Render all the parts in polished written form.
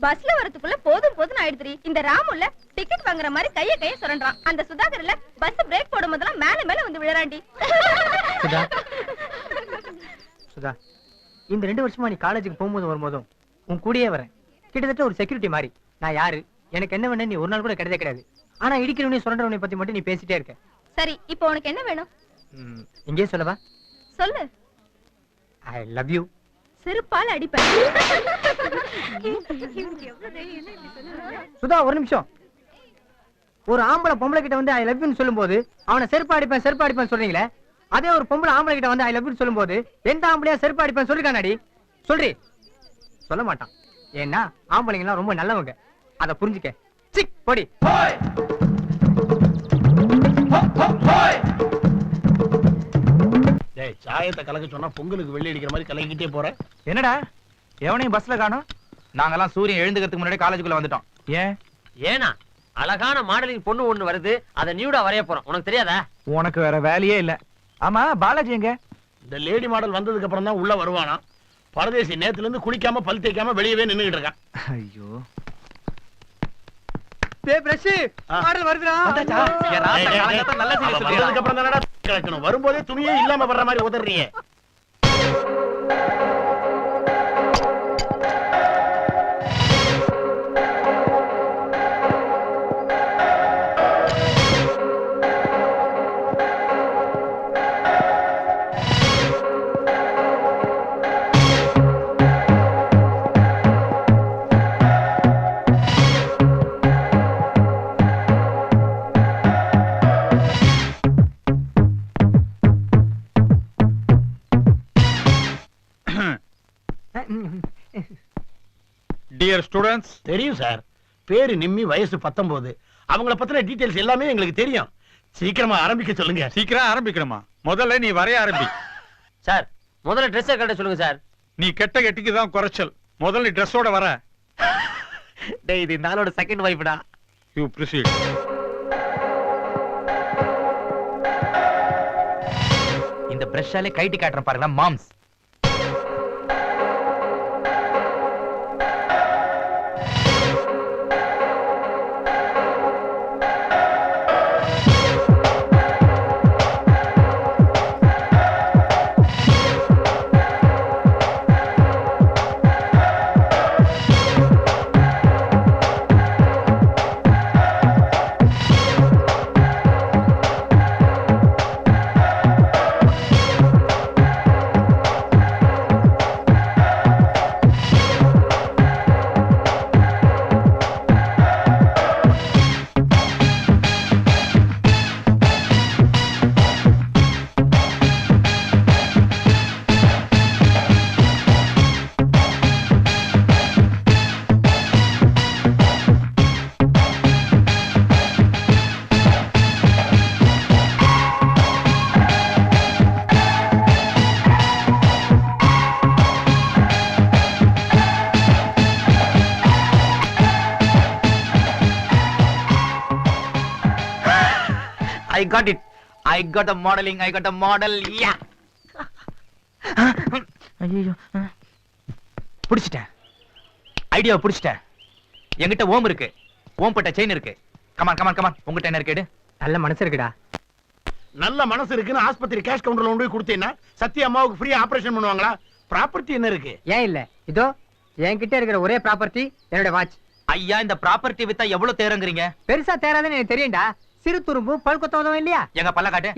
பஸ்ல வரதுக்குள்ள போதும் போதும் ஆயிடுதுரி. இந்த ராமுல டிக்கெட் வாங்குற மாதிரி கைய சுரண்டான். அந்த சுதாகர்ல பஸ் பிரேக் போடும் போதெல்லாம் மேல மேல வந்து விழறாண்டி. சுதா சுதா, இந்த 2 வருஷமா நீ காலேஜுக்கு போகும்போது வரும்போதும் உன் கூடயே வரேன். கிட்டத்தட்ட ஒரு செக்யூரிட்டி மாதிரி. நான் யாரு, எனக்கு என்ன வேணும் நீ ஒரு நாள் கூட கிடையவே கிடையாது. ஆனா இடிக்கிறவனே சுரண்டவனை பத்தி மட்டும் நீ பேசிட்டே இருக்க. சரி, இப்போ உனக்கு என்ன வேணும்? இங்கே சொல்லவா? சொல்லு. I love you. செருப்பால் அடிப்பேன். சுதா, ஒரு நிமிஷம். ஒரு ஆம்பளை பொம்பளை கிட்ட வந்து ஐ லவ் யூன்னு சொல்லும்போது அவனை செருப்பு அடிப்பேன் சொல்றீங்களே, அதே ஒரு பொம்பளை ஆம்பளை கிட்ட வந்து ஐ லவ் யூன்னு சொல்லும்போது எந்த ஆம்பளையா செருப்பு அடிப்பேன் சொல்லிருக்கானாடி? சொல்றி. சொல்ல மாட்டான். ஏன்னா ஆம்பளைங்க எல்லாம் ரொம்ப நல்லவங்க. அத புரிஞ்சுக்க. சிக் போடி. டேய், சாயத்தை கலக்க சொன்னா பொங்கலுக்கு வெள்ளி அடிக்கிற மாதிரி கலக்கிட்டே போற. என்னடா எவனையும் பஸ்ல காணோம்? நாங்கெல்லாம் சூரியன் எழுந்துக்கிறதுக்கு முன்னாடி காலேஜுக்குள்ள வந்துட்டோம். ஏனா அழகான மாடலிங் பொண்ணு ஒண்ணு வருது, அத நியூடா வரைய போறோம். உனக்கு தெரியாதா? உனக்கு வேற வேலையே இல்ல. ஆமா, பாலாஜி எங்க? இந்த லேடி மாடல் வந்ததுக்கு அப்புறம் தான் உள்ள வருவானா. பரதேசி நேத்துல இருந்து குளிக்காம பல் தேய்க்காம வெளியவே நின்னுகிட்டு இருக்கான். ஐயோ, டேய் பிரஷ், மாடல் வருதுடா. வந்தாச்சா? ஏ ராசா, காலங்கத்த நல்ல செய்தி சொல்லியா? வந்ததுக்கு அப்புறம் தானடா கிடக்கணும். வரும்போதே துணியே இல்லாம வர்ற மாதிரி உதறறியே. டியர் ஸ்டூடண்ட்ஸ், தெரியும் சார். பேரு நிம்மி, வயசு 19. அவங்கள பத்தின டீடைல்ஸ் எல்லாமே எங்களுக்கு தெரியும். சீக்கிரமா ஆரம்பிக்க சொல்லுங்க. சீக்கிரம் ஆரம்பிக்கணுமா? முதல்ல நீ வரைய ஆரம்பி. சார், முதல்ல Dress கட்ட சொல்லுங்க சார். நீ கெட்ட கெட்டிக்கு தான் குறைச்சல். முதல்ல நீ Dressோட வர. டேய், இது நாளோட செகண்ட் வைஃப்டா. You proceed. இந்த பிரஷ்ஷாலே கைட்டி காட்டுறேன் பாருங்க moms. I got it. I got a modeling. I got a model. Yeah. ஐயோ, புடிச்சிட்டேன். ஐடியாவை புடிச்சிட்டேன். என்கிட்ட ஓம் இருக்கு. ஓம் பட்ட செயின் இருக்கு. Come on come on come on. உங்ககிட்ட என்ன இருக்கு? நல்ல மனசு இருக்குடா. நல்ல மனசு இருக்குன்னு ஆஸ்பத்திரி கேஷ் கவுண்டர்ல கொண்டு போய் கொடுத்தீங்கன்னா சத்யா அம்மாவுக்கு ஃப்ரீ ஆபரேஷன் பண்ணுவாங்களா? ப்ராப்பர்ட்டி என்ன இருக்கு? ஏன் இல்ல? இதோ என்கிட்ட இருக்கிற ஒரே ப்ராப்பர்ட்டி என்னோட வாட்ச். ஐயா, இந்த ப்ராப்பர்ட்டி வித்தா எவ்வளவு தேரங்கறீங்க? பெருசா தேராதுன்னு எனக்கு தெரியும்டா. சிறு துரும்பு பல் கொத்த உதவும் இல்லையா? எங்க பல்ல காட்டு.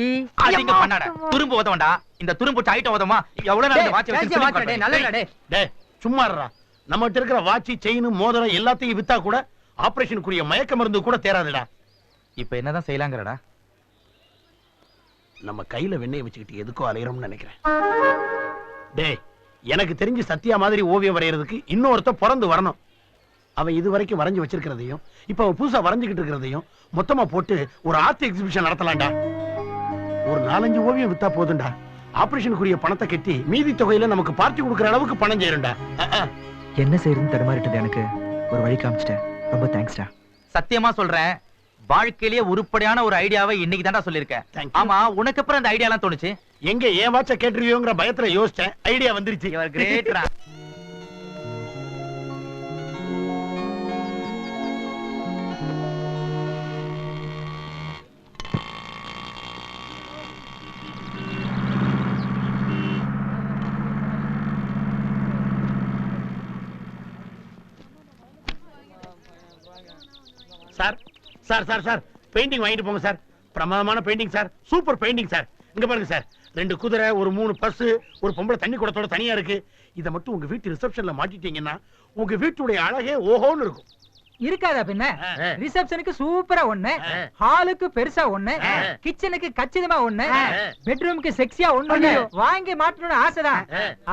அதிங்க பண்ணாட. துரும்பு உதவண்டா. இந்த துரும்பு டைட் உதவமா? எவ்வளவு நாள் வாட்ச் வச்சிருக்கீங்க? நல்லடா டேய். டேய், சும்மா இருடா. நம்மகிட்ட இருக்கிற வாட்ச், செயின், மோதிரம் எல்லாத்தையும் வித்தா கூட ஆபரேஷனுக்குரிய மயக்க மருந்து கூட தேராதுடா. இப்போ என்னதான் செய்யலாங்கறடா? நம்ம கையில வெண்ணெய் வச்சுக்கிட்டு எதுக்கோ அலையறோம்னு நினைக்கிறேன். டேய், எனக்கு தெரிஞ்சு சத்யா மாதிரி ஓவியம் வரையறதுக்கு இன்னொருத்த பிறந்து வரணும். அவன் இது வரைக்கும் வரைஞ்சு வச்சிருக்கிறதையும் இப்ப அவன் புதுசா வரைஞ்சுக்கிட்டு இருக்கிறதையும் மொத்தமா போட்டு ஒரு ஆர்ட் எக்ஸிபிஷன் நடத்தலாம்டா. ஒரு 4-5 ஓவியம் வித்தா போதும்டா. ஆபரேஷனுக்குரிய பணத்தை கட்டி மீதி தொகையில நமக்கு பார்ட்டி கொடுக்கிற அளவுக்கு பணம் சேரும்டா. என்ன செய்யறதுன்னு தடுமாறிட்டது. எனக்கு ஒரு வழி காமிச்சிட்டேன். ரொம்ப தேங்க்ஸ்டா. சத்தியமா சொல்றேன், வாழ்க்கையிலேயே உருப்படியான ஒரு ஐடியாவை இன்னைக்கு தான்டா சொல்லிருக்கேன். ஆமா, உனக்கு அப்புறம் அந்த ஐடியா எல்லாம் தோணுச்சு? எங்க ஏன் வாட்ச கேட்டுருவியோங்கிற பயத்துல யோசிச்சேன். ஐடியா வந்துருச்சு. கிரேட்ரா. Sir sir sir sir painting வாங்கிட்டு போங்க சார். பிரமாதமான painting sir, super painting sir. இங்க பாருங்க சார், 2 குதிரை, ஒரு 3 பஸ், ஒரு பொம்பளை தண்ணி குடத்தோட தனியா இருக்கு. இத மட்டும் உங்க வீட்டு ரிசப்ஷன்ல மாட்டிட்டீங்கன்னா உங்க வீட்டுடைய அழகே ஓஹோன்னு இருக்கும். இருக்காதா பின்ன? ரிசப்ஷனுக்கு சூப்பரா ஒண்ணு, ஹாலுக்கு பெருசா ஒண்ணு, கிச்சனுக்கு கச்சிதமா ஒண்ணு, பெட்ரூமுக்கு செக்ஸியா ஒண்ணு வாங்கி மாட்டணும்னு ஆசைதான்.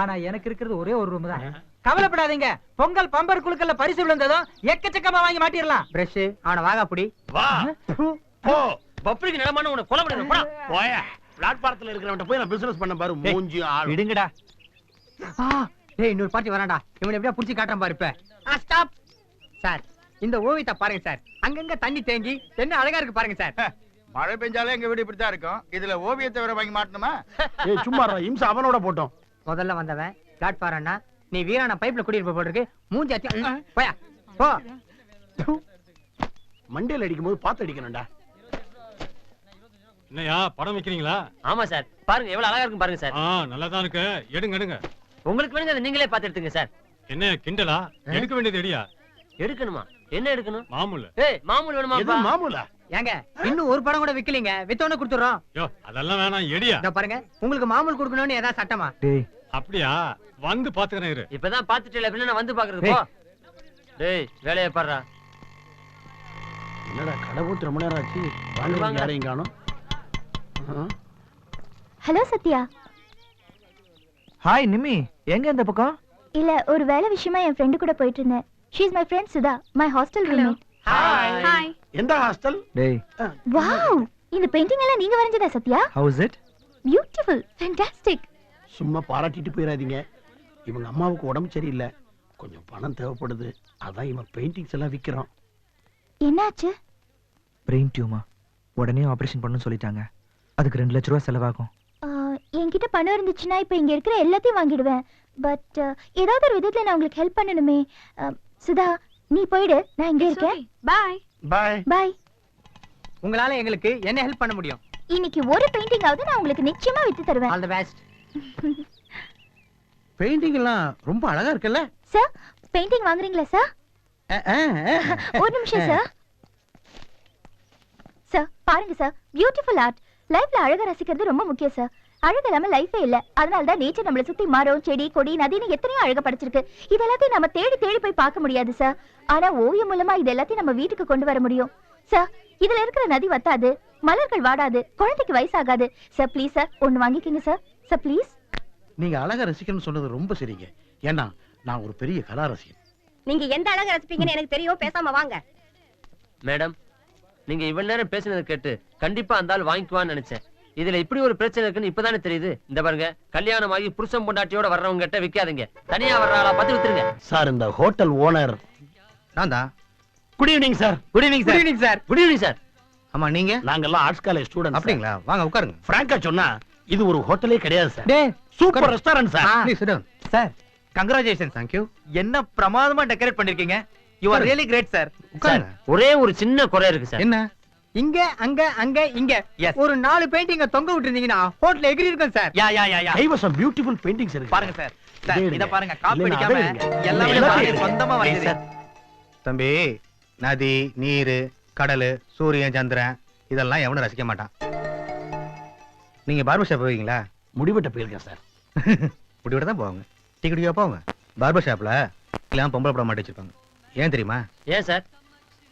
ஆனா எனக்கு இருக்கிறது ஒரே ஒரு ரூம் தான். கவலைப்படாதீங்க, பொங்கல் பம்பர் குழுக்கள்ல பரிசு விழுந்ததும் எக்கச்சக்கமா வாங்கி மாட்டிடலாம். பிரஷ் அவன வாகாப்புடி வா போ. பப்ளிக் நடமான உனக்கு கொலை பண்ணிடுறேன் போடா. போயா பிளாட்பாரத்துல இருக்கிறவன்ட்ட போய் நான் பிசினஸ் பண்ண பாரு. மூஞ்சி ஆளு விடுங்கடா. டேய் இன்னொரு பாட்டி வரான்டா. இவனை எப்படியா புடிச்சு காட்டுறான் பாரு இப்ப. ஸ்டாப் சார், இந்த ஓவியத்தை பாருங்க சார். அங்கங்க தண்ணி தேங்கி என்ன அழகா இருக்கு பாருங்க சார். மழை பெஞ்சாலே எங்க வீடு இப்படித்தான் இருக்கும். இதுல ஓவியத்தை வேற வாங்கி மாட்டணுமா? ஏய் சும்மா இம்சா அவனோட போட்டோம். முதல்ல வந்தவன் பிளாட்பாரம்னா நீ வீரான பைப்ல குடியிருப்ப போல இருக்கு. மூஞ்சி அத்தி போயா போ. மண்டையில அடிக்கும் போது பார்த்து அடிக்கணும்டா. என்னையா படம் வைக்கிறீங்களா? ஆமா சார், பாருங்க எவ்வளவு அழகா இருக்கும் பாருங்க சார். நல்லா தான் இருக்கு. எடுங்க எடுங்க. உங்களுக்கு வேணுங்க அதை நீங்களே பார்த்து எடுத்துங்க சார். என்ன கிண்டலா? எடுக்க வேண்டியது எடியா? எடுக்கணுமா? என்ன எடுக்கணும்? மாமூல். ஏய் மாமூல் வேணுமா? எது மாமூலா? ஏங்க இன்னும் ஒரு படம் கூட விக்கலீங்க, வித்தோன்னு கொடுத்துறோம். யோ அதெல்லாம் வேணாம், எடியா. இதோ பாருங்க, உங்களுக்கு மாமூல் கொடுக்கணும்னு ஏதாவது சட்டமா? டேய் அப்படியா? வந்து பாத்துக்கிறேன் இரு. இப்பதான் பாத்துட்டே அப்படின்னா நான் வந்து பாக்குறது போ. டேய் வேலையை பாருடா. என்னடா கடை போட்டு ரொம்ப நேரம் ஆச்சு, வாங்க யாரையும் காணோம். ஹலோ சத்யா. ஹாய் நிம்மி, எங்க இந்த பக்கம்? இல்ல, ஒரு வேலை விஷயமா என் ஃப்ரெண்டு கூட போயிட்டு இருந்தேன். She is my friend Sudha, my hostel roommate. Hi. எந்த ஹாஸ்டல்? டேய் வாவ், இந்த பெயிண்டிங் எல்லாம் நீங்க வரைஞ்சதா Sathya? How is it? Beautiful, fantastic. சும்மா பாராட்டிட்டு போயிடாதீங்க. இவங்க அம்மாவுக்கு உடம்பு சரியில்லை, கொஞ்சம் பணம் தேவைப்படுது. அதான் இவன் பெயிண்டிங்ஸ் எல்லாம் விற்கிறான். என்னாச்சு? பிரெயின் டியூமா, உடனே ஆபரேஷன் பண்ணணும்னு சொல்லிட்டாங்க. அதுக்கு 2 லட்ச ரூபா செலவாகும். என்கிட்ட பணம் இருந்துச்சுன்னா இப்ப இங்க இருக்கிற எல்லாத்தையும் வாங்கிடுவேன். பட் ஏதாவது ஒரு விதத்துல நான் உங்களுக்கு ஹெல்ப் பண்ணணுமே. சுதா நீ போயிடு, நான் இங்க இருக்கேன். பாய் பாய் பாய். உங்களால எங்களுக்கு என்ன ஹெல்ப் பண்ண முடியும்? இன்னைக்கு ஒரு பெயிண்டிங் ஆவது நான் உங்களுக்கு நிச்சயமா வித்து தருவேன். All the best. பெயிண்டிங் எல்லாம் ரொம்ப அழகா இருக்குல்ல சார்? பெயிண்டிங் வாங்குறீங்களா சார்? ஒரு நிமிஷம் சார். சார் பாருங்க சார், பியூட்டிஃபுல் ஆர்ட். லைஃப்ல அழகா ரசிக்கிறது ரொம்ப முக்கியம் சார். அழகு இல்லாம லைஃபே இல்ல. அதனால தான் நேச்சர் நம்மள சுத்தி மரம், செடி, கொடி, நதின்னு எத்தனையோ அழகா படைச்சிருக்கு. இது எல்லாத்தையும் நம்ம தேடி தேடி போய் பார்க்க முடியாது சார். ஆனா ஓவியம் மூலமா இது எல்லாத்தையும் நம்ம வீட்டுக்கு கொண்டு வர முடியும் சார். இதுல இருக்கிற நதி வத்தாது, மலர்கள் வாடாது, குழந்தைக்கு வயசாகாது. சார் ப்ளீஸ் சார், ஒன்னு வாங்கிக்கங்க சார். Sir please. நீங்க அழகா ரசிக்கணும்னு சொன்னது ரொம்ப சரிங்க. ஏன்னா நான் ஒரு பெரிய கலா ரசிகன். நீங்க எந்த அழகா ரசிப்பீங்கன்னு எனக்கு தெரியும், பேசாம வாங்க. மேடம், நீங்க இவ்வளவு நேரம் பேசினதை கேட்டு கண்டிப்பா அந்த ஆள் வாங்கிக்குவான்னு நினைச்சேன். இதுல இப்படி ஒரு பிரச்சனை இருக்குன்னு இப்பதானே தெரியுது. இந்த பாருங்க, கல்யாணம் ஆகி புருஷன் பொண்டாட்டியோட வர்றவங்க கிட்ட விக்காதீங்க. தனியா வர்றாளா பார்த்து வித்துருங்க. சார் இந்த ஹோட்டல் ஓனர் நான் தான். Good evening sir. Good evening sir. Good evening sir. Good evening sir. ஆமா நீங்க? நாங்கெல்லாம் ஆர்ட்ஸ் காலேஜ் ஸ்டூடண்ட். அப்படிங்களா? வாங்க உட்காருங்க. பிராங்கா சொன்னா இது ஒரு ஹோட்டலே கிடையாது சார். டேய் super restaurant sir. Please sit down. Sir congratulations. Thank you. என்ன பிரமாதமா டெக்கரேட் பண்ணிருக்கீங்க. You are really great sir. உட்காருங்க. ஒரே ஒரு சின்ன குறை இருக்கு சார். என்ன? இங்க அங்க அங்க இங்க Yes. ஒரு 4 பெயிண்டிங்க தொங்க விட்டுருந்தீங்கன்னா ஹோட்டல் எகிரி இருக்கும் சார். யா யா யா யா. கைவசம் பியூட்டிஃபுல் பெயிண்டிங்ஸ் இருக்கு. பாருங்க சார். சார் இதே இத பாருங்க, காப்பி இல்லைன்னா அடிக்காம அதை எடுங்க. எல்லாமே எல்லாத்தையும் நானே எடுங்க. சொந்தமா வரைஞ்சது. சார் தம்பி, நதி, நீர், கடல், சூரியன், சந்திரன் இதெல்லாம் எவனும் ரசிக்க மாட்டான். நீங்க பார்பர் ஷாப் போவீங்களா? முடிவெட்ட போயிருக்கேன் சார். முடிவிட தான் போவாங்க. டீ குடிக்கா போவாங்க. பார்பர் ஷாப்ல எல்லாம் பொம்பளை படம் மாட்டி வச்சிருப்பாங்க. ஏன் தெரியுமா? ஏன் சார்?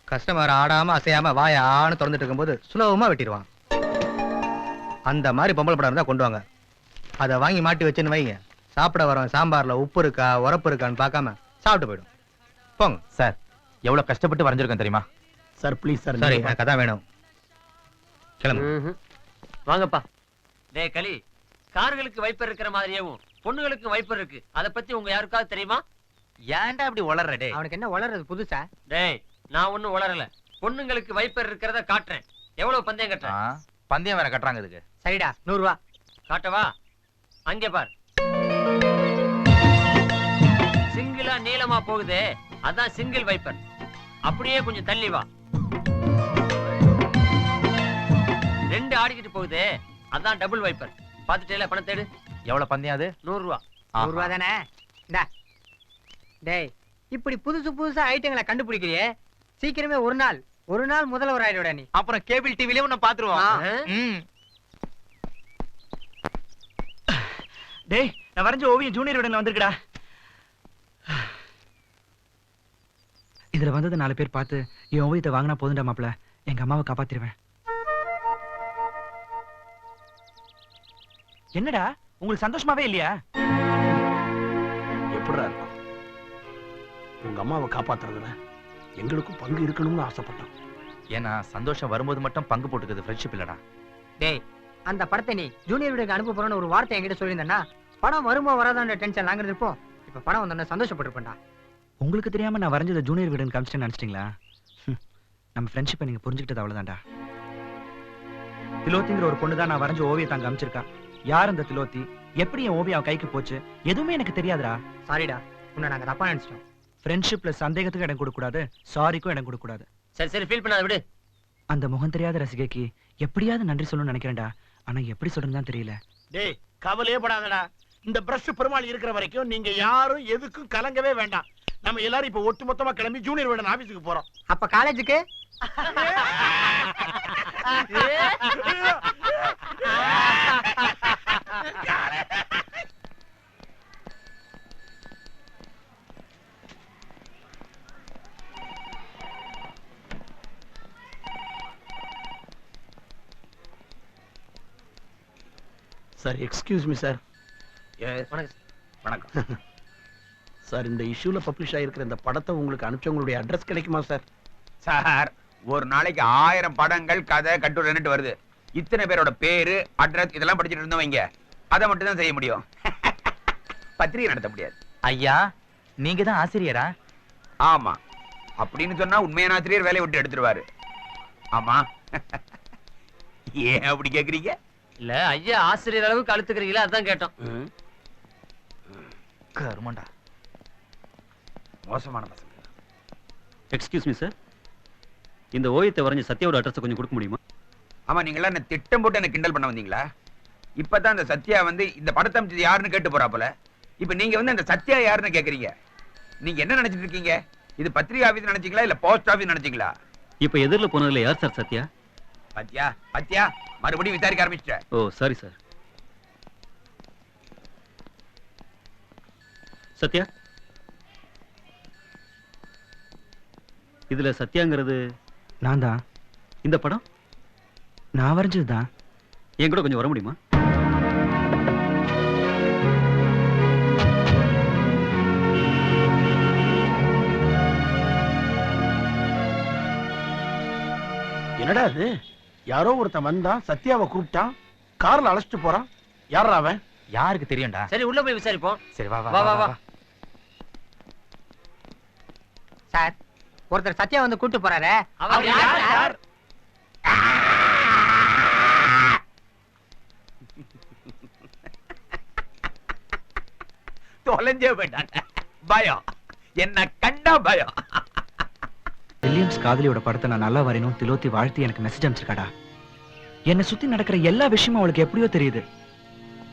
கஸ்டமர் ஆடாம அசையாம வாய ஆன்னு திறந்துட்டு இருக்கும்போது சுலபமா வெட்டிடுவான். அந்த மாதிரி பொம்பளை படம் இருந்தா கொண்டு வாங்க. அதை வாங்கி மாட்டி வச்சுன்னு வைங்க, சாப்பிட வரோம் சாம்பார்ல உப்பு இருக்கா உரப்பு இருக்கான்னு பார்க்காம சாப்பிட்டு போயிடும். போங்க. சார் எவ்வளவு கஷ்டப்பட்டு வரைஞ்சிருக்கேன் தெரியுமா? Sir please sir. சரி, எனக்கு அதான் வேணும். கிளம்பு. வாங்கப்பா. டேய் களி, கார்களுக்கு வைப்பர் இருக்கிற மாதிரியும் பொண்ணுகளுக்கு வைப்பர் இருக்கு. அத பத்தி உங்க யாருக்காவது தெரியுமா? ஏன்டா அப்படி வளர்ற டே? அவனுக்கு என்ன வளர்றது புதுசா? டேய் நான் ஒண்ணும் உளறல. பொண்ணுங்களுக்கு வைப்பர் இருக்கிறத காட்டுறேன். எவ்வளவு பந்தயம் கட்டுறேன்? பந்தயம் வேற கட்டுறாங்க இதுக்கு. சரிடா 100 ரூபா. காட்டவா? அங்கே பார். சிங்கிளா நீளமா போகுதே, அதான் சிங்கிள் வைப்பர். அப்படியே கொஞ்சம் தள்ளி வா. 2 ஆடிக்கிட்டு போகுதே, அதான் டபுள் வைப்பர். பாத்துட்டேல, பணம் தேடு. எவ்வளவு பந்தயம் அது? 100 ரூபா. 100 ரூபா தானே? இந்தா. டேய் இப்படி புதுசு புதுசா ஐட்டங்களை கண்டுபிடிக்கிறியே, சீக்கிரமே ஒரு நாள் ஒரு நாள் முதல்வர் ஆயிடுடா நீ. அப்புறம் கேபிள் டிவிலயும் உன்னை பாத்துருவோம். ம். டேய், நான் வரைஞ்ச ஓவியம் ஜூனியர் விடன்ல வந்திருக்குடா. இதுல வந்தது 4 பேர் பார்த்து என் ஓவியத்தை வாங்கினா போதுண்டா மாப்ள, எங்க அம்மாவை காப்பாத்திருவேன். என்னடா உங்களுக்கு சந்தோஷமாவே இல்லையா? எப்படிடா இருக்கும்? உங்க அம்மாவை காப்பாத்துறதுல எங்களுக்கும் பங்கு இருக்கணும்னு ஆசைப்பட்டோம். ஏன்னா சந்தோஷம் வரும்போது மட்டும் பங்கு போட்டுக்கிறது ஃப்ரெண்ட்ஷிப் இல்லடா. டேய், அந்த படத்தை நீ ஜூனியர் வீடுக்கு அனுப்ப போறோன்னு ஒரு வார்த்தை என்கிட்ட சொல்லியிருந்தேன்னா படம் வருமோ வராதான்ற டென்ஷன் நாங்க இருப்போம். இப்ப படம் வந்தோன்னு சந்தோஷப்பட்டிருப்பேன்டா. உங்களுக்கு தெரியாம நான் வரைஞ்சதை ஜூனியர் வீடுன்னு காமிச்சிட்டேன்னு நினைச்சிட்டீங்களா? நம்ம ஃப்ரெண்ட்ஷிப்பை நீங்க புரிஞ்சுக்கிட்டது அவ்வளவுதான்டா. திலோத்திங்கிற ஒரு பொண்ணு தான் நான் வரைஞ்ச ஓவியத்தை அங்க காமிச்சிருக்கா. யார் அந்த திலோத்தி, எப்படி என் ஓவியம் அவ கைக்கு போச்சு, எதுவுமே எனக்கு தெரியாதுடா. சாரிடா, உன்னை நாங்க தப்பா நினைச்சிட்டோம். ஃப்ரெண்ட்ஷிப்ல சந்தேகத்துக்கு இடம் கொடுக்க கூடாது, சாரிக்கும் இடம் கொடுக்க கூடாது. சரி சரி ஃபீல் பண்ணாத விடு. அந்த முகம் தெரியாத ரசிகைக்கு எப்படியாவது நன்றி சொல்லணும்னு நினைக்கிறேன்டா. ஆனா எப்படி சொல்றதுன்னு தெரியல. டேய், கவலையே படாதடா. இந்த பிரஷ் பெருமாள் இருக்கிற வரைக்கும் நீங்க யாரும் எதுக்கும் கலங்கவே வேண்டாம். நம்ம எல்லாரும் இப்ப ஒட்டுமொத்தமா கிளம்பி ஜூனியர் விடன் ஆபீஸுக்கு போறோம். அப்ப காலேஜுக்கு சார், எக்ஸ்கியூஸ் மீ சார். வணக்கம். சார், இந்த இஷ்யூல பப்ளிஷ் ஆயிருக்கிற இந்த படத்தை உங்களுக்கு அனுப்பிச்சவங்களுடைய அட்ரஸ் கிடைக்குமா சார்? சார், ஒரு நாளைக்கு 1000 படங்கள், கதை, கட்டுரைன்னு வருது. இத்தனை பேரோட பேரு, அட்ரஸ் இதெல்லாம் படிச்சுட்டு இருந்தோம் வைங்க, அதை மட்டும் தான் செய்ய முடியும். பத்திரிகை நடத்த முடியாது. ஐயா, நீங்க தான் ஆசிரியரா? ஆமா, அப்படின்னு சொன்னா உண்மையான ஆசிரியர் வேலையை விட்டு எடுத்துருவாரு. ஆமா. ஏன் அப்படி கேக்குறீங்க? இல்ல ஐயா ஆசிரியர் அளவுக்கு அழுத்துக்கிறீங்களா, அதான் கேட்டோம். கருமண்டா, மோசமான பசங்க. எக்ஸ்கியூஸ் மீ சார், இந்த ஓவியத்தை வரைஞ்ச சத்யாவோட அட்ரஸ் கொஞ்சம் கொடுக்க முடியுமா? ஆமா, நீங்களா என்ன திட்டம் போட்டு என்ன கிண்டல் பண்ண வந்தீங்களா? இப்பதான் அந்த சத்யா வந்து இந்த படத்தை அமைச்சது யாருன்னு கேட்டு போறாப்புல. இப்ப நீங்க வந்து அந்த சத்யா யாருன்னு கேக்குறீங்க. நீங்க என்ன நினைச்சிட்டு இருக்கீங்க? இது பத்திரிகை ஆபீஸ் நினைச்சீங்களா இல்ல போஸ்ட் ஆபீஸ் நினைச்சீங்களா? இப்ப எதிரில போனதுல யார் சார் சத்யா? பத்தியா பத்தியா மறுபடியும் விசாரிக்க ஆரம்பிச்சிட்டேன். ஓ சாரி சார். சத்யா, இதுல சத்யாங்கிறது நான் தான். இந்த படம் நான் வரைஞ்சதுதான். என் கூட கொஞ்சம் வர முடியுமா? என்னடா அது? யாரோ ஒருத்தன் வந்தான், சத்யாவை கூப்பிட்டான், கார்ல அழைச்சிட்டு போறான். யாரா அவன்? யாருக்கு தெரியும்டா? சரி உள்ள போய் விசாரிப்போம். சரி வா வா வா வா. சார், ஒருத்தர் சத்யா வந்து கூட்டு போறாரு. அவர் யார் சார்? தொலைஞ்சே போயிட்டாங்க. பயம், என்ன கண்டா பயம். வில்லியம்ஸ் காதலியோட படத்தை நான் நல்லா வரையணும் திலோத்தி வாழ்த்தி எனக்கு மெசேஜ் அனுப்பிச்சிருக்காடா. என்னை சுத்தி நடக்கிற எல்லா விஷயமும் அவளுக்கு எப்படியோ தெரியுது.